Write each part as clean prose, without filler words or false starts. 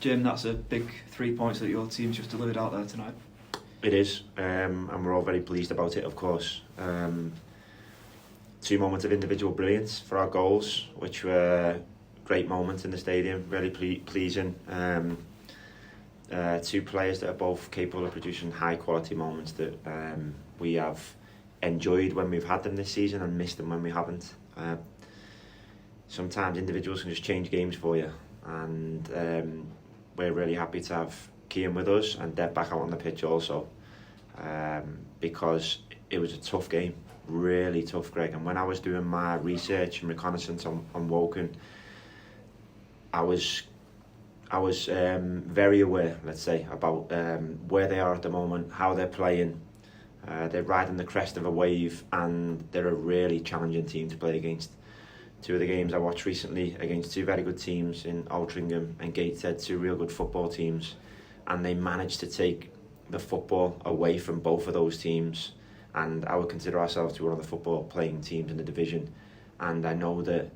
Jim, that's a big 3 points that your team's just delivered out there tonight. It is, and we're all very pleased about it, of course. 2 moments of individual brilliance for our goals, which were great moments in the stadium, really pleasing. 2 players that are both capable of producing high quality moments that we have enjoyed when we've had them this season and missed them when we haven't. Sometimes individuals can just change games for you, and we're really happy to have Cian with us and Dev back out on the pitch also, because it was a tough game, really tough, Greg. And when I was doing my research and reconnaissance on Woking, I was very aware, let's say, about where they are at the moment, how they're playing. They're riding the crest of a wave, and they're a really challenging team to play against. 2 of the games I watched recently against 2 very good teams in Altrincham and Gateshead, 2 real good football teams, and they managed to take the football away from both of those teams. And I would consider ourselves to be one of the football playing teams in the division, and I know that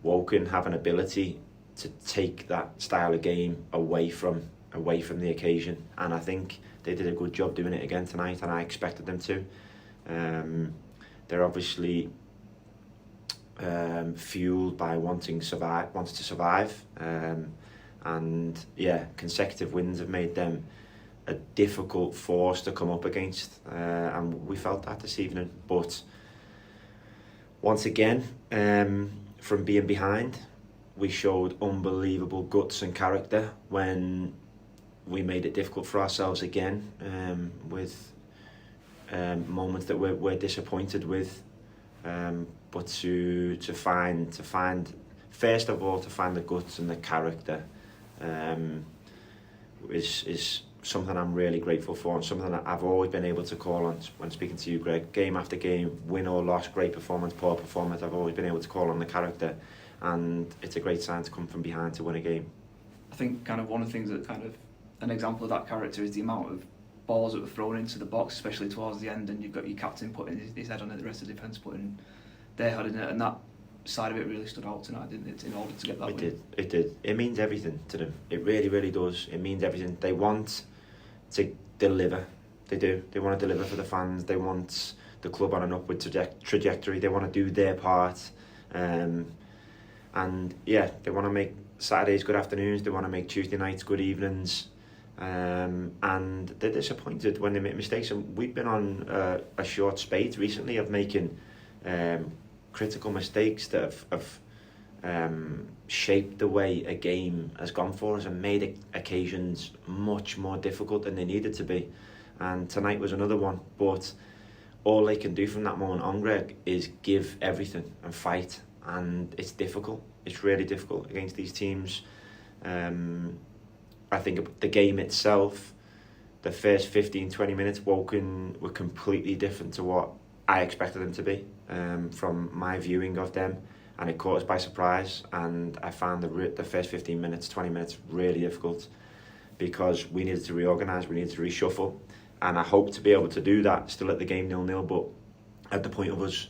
Woking have an ability to take that style of game away from the occasion, and I think they did a good job doing it again tonight, and I expected them to. They're obviously fueled by wanting to survive, and yeah, consecutive wins have made them a difficult force to come up against, and we felt that this evening. But once again, from being behind, we showed unbelievable guts and character when we made it difficult for ourselves again, with moments that we're disappointed with, but to find first of all, to find the guts and the character is something I'm really grateful for, and something that I've always been able to call on when speaking to you, Greg. Game after game, win or loss, great performance, poor performance, I've always been able to call on the character, and it's a great sign to come from behind to win a game. I think kind of one of the things that kind of an example of that character is the amount of balls that were thrown into the box, especially towards the end, and you've got your captain putting his head on it, the rest of the defence putting their head in it, and that side of it really stood out tonight, didn't it, in order to get that win? It did. It means everything to them. It really, really does. It means everything. They want to deliver. They do. They want to deliver for the fans. They want the club on an upward trajectory. They want to do their part. And yeah, they want to make Saturdays good afternoons. They want to make Tuesday nights good evenings. And they're disappointed when they make mistakes. And we've been on a short spate recently of making critical mistakes that have shaped the way a game has gone for us and made occasions much more difficult than they needed to be. And tonight was another one. But all they can do from that moment on, Greg, is give everything and fight. And it's difficult. It's really difficult against these teams. I think the game itself, the first 15-20 minutes, Woking were completely different to what I expected them to be, from my viewing of them, and it caught us by surprise. And I found the first 15 minutes, 20 minutes really difficult, because we needed to reorganise, we needed to reshuffle, and I hope to be able to do that still at the game 0-0, but at the point of us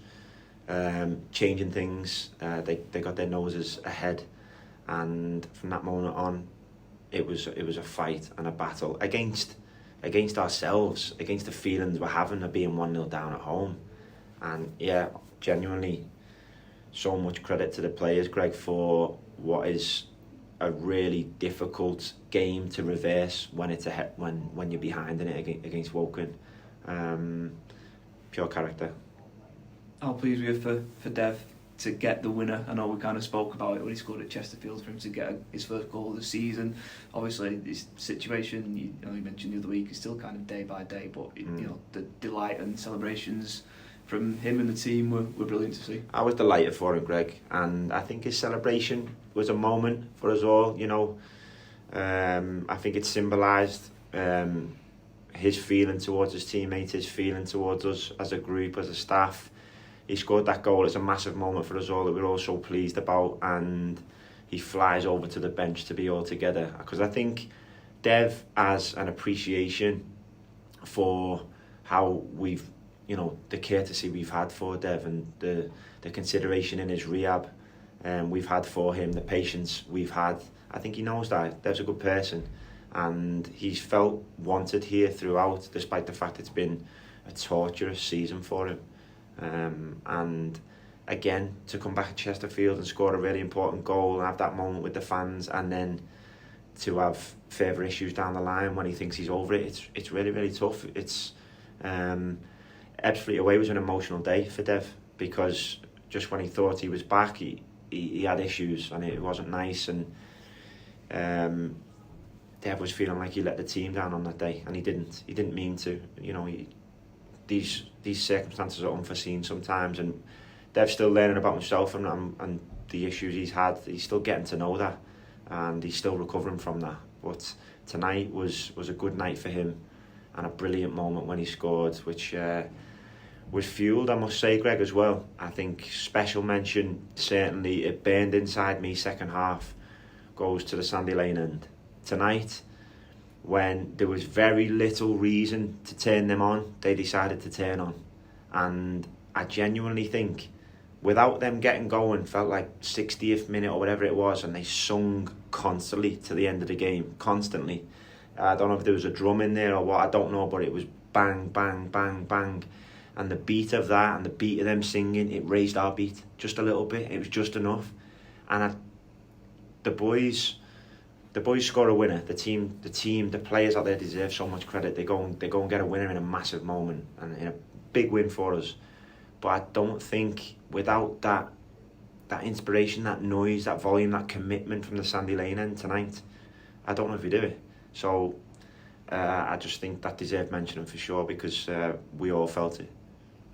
changing things, they got their noses ahead, and from that moment on, it was a fight and a battle against ourselves, against the feelings we're having of being 1-0 down at home. And yeah, genuinely, so much credit to the players, Greg, for what is a really difficult game to reverse when it's ahead, when you're behind in it against Woking. Pure character. How pleased were you for Dev to get the winner? I know we kind of spoke about it when he scored at Chesterfield, for him to get his first goal of the season. Obviously, this situation, you mentioned the other week, is still kind of day by day, but the delight and celebrations from him and the team were brilliant to see. I was delighted for him, Greg, and I think his celebration was a moment for us all. I think it symbolised his feeling towards his teammates, his feeling towards us as a group, as a staff. He scored that goal. It's a massive moment for us all that we're all so pleased about, and he flies over to the bench to be all together, because I think Dev has an appreciation for how we've, the courtesy we've had for Dev and the consideration in his rehab. we've had for him, the patience we've had. I think he knows that Dev's a good person, and he's felt wanted here throughout, despite the fact it's been a torturous season for him. And again, to come back at Chesterfield and score a really important goal and have that moment with the fans, and then to have further issues down the line when he thinks he's over it, it's really, really tough. It's Ebbsfleet away was an emotional day for Dev, because just when he thought he was back, he had issues and it wasn't nice, and Dev was feeling like he let the team down on that day, and he didn't mean to. You know, these circumstances are unforeseen sometimes, and Dev's still learning about himself and the issues he's had. He's still getting to know that, and he's still recovering from that. But tonight was a good night for him, and a brilliant moment when he scored, which was fueled, I must say, Greg, as well. I think special mention, certainly it burned inside me second half, goes to the Sandy Lane end. Tonight, when there was very little reason to turn them on, they decided to turn on. And I genuinely think, without them getting going, felt like 60th minute or whatever it was, and they sung constantly to the end of the game, constantly. I don't know if there was a drum in there or what, I don't know, but it was bang, bang, bang, bang. And the beat of that and the beat of them singing, it raised our beat just a little bit. It was just enough. And the boys score a winner. The team, the players out there deserve so much credit. They go and get a winner in a massive moment and in a big win for us. But I don't think without that inspiration, that noise, that volume, that commitment from the Sandy Lane end tonight, I don't know if we do it. So I just think that deserved mentioning for sure, because we all felt it.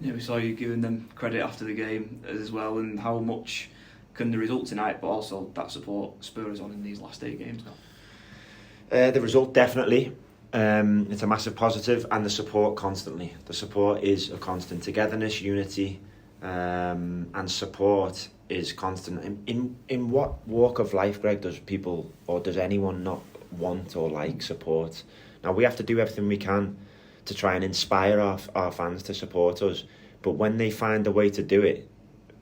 Yeah, we saw you giving them credit after the game as well, and how much can the result tonight, but also that support spur us on in these last 8 games now? The result, definitely. It's a massive positive, and the support constantly. The support is a constant. Togetherness, unity, and support is constant. In what walk of life, Greg, does people, or does anyone not want or like support? Now, we have to do everything we can to try and inspire our fans to support us, but when they find a way to do it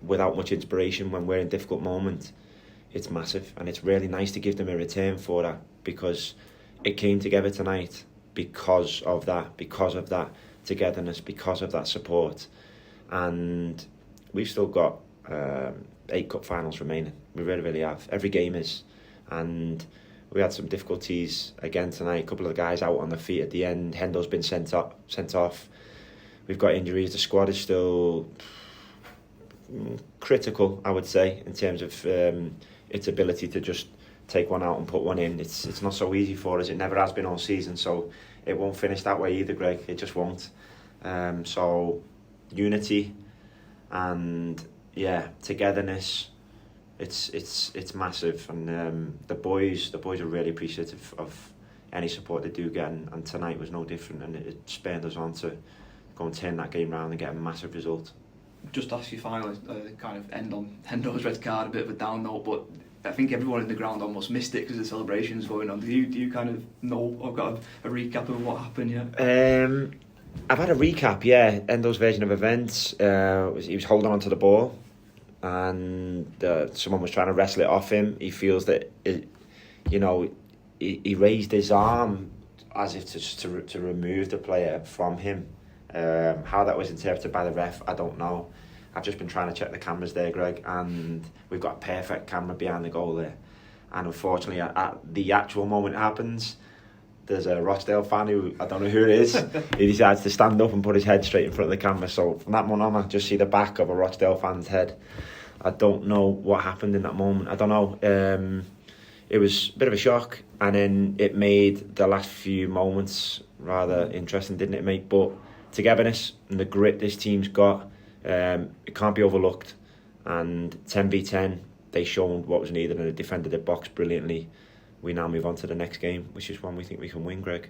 without much inspiration when we're in difficult moments, it's massive, and it's really nice to give them a return for that, because it came together tonight because of that togetherness, because of that support. And we've still got 8 cup finals remaining. We really, really have. Every game is. And we had some difficulties again tonight. A couple of the guys out on their feet at the end. Hendo's been sent off. We've got injuries. The squad is still critical, I would say, in terms of its ability to just take one out and put one in. It's not so easy for us. It never has been all season, so it won't finish that way either, Greg. It just won't. So unity and togetherness, it's massive, and the boys are really appreciative of any support they do get, and tonight was no different, and it spurred us on to go and turn that game round and get a massive result. Just ask you finally, kind of end on Hendo's red card, a bit of a down note, but I think everyone in the ground almost missed it because the celebrations going on. Do you kind of know, or got a recap of what happened yet? I've had a recap, yeah. Endo's version of events, he was holding on to the ball, and someone was trying to wrestle it off him. He feels that he raised his arm as if to remove the player from him. How that was interpreted by the ref, I don't know. I've just been trying to check the cameras there, Greg, and we've got a perfect camera behind the goal there. And unfortunately, at the actual moment it happens, there's a Rochdale fan who, I don't know who it is, he decides to stand up and put his head straight in front of the camera. So from that moment on, I just see the back of a Rochdale fan's head. I don't know what happened in that moment. I don't know. It was a bit of a shock, and then it made the last few moments rather interesting, didn't it, mate? But togetherness and the grit this team's got, it can't be overlooked. And 10v10, they showed what was needed, and they defended their box brilliantly. We now move on to the next game, which is one we think we can win, Greg.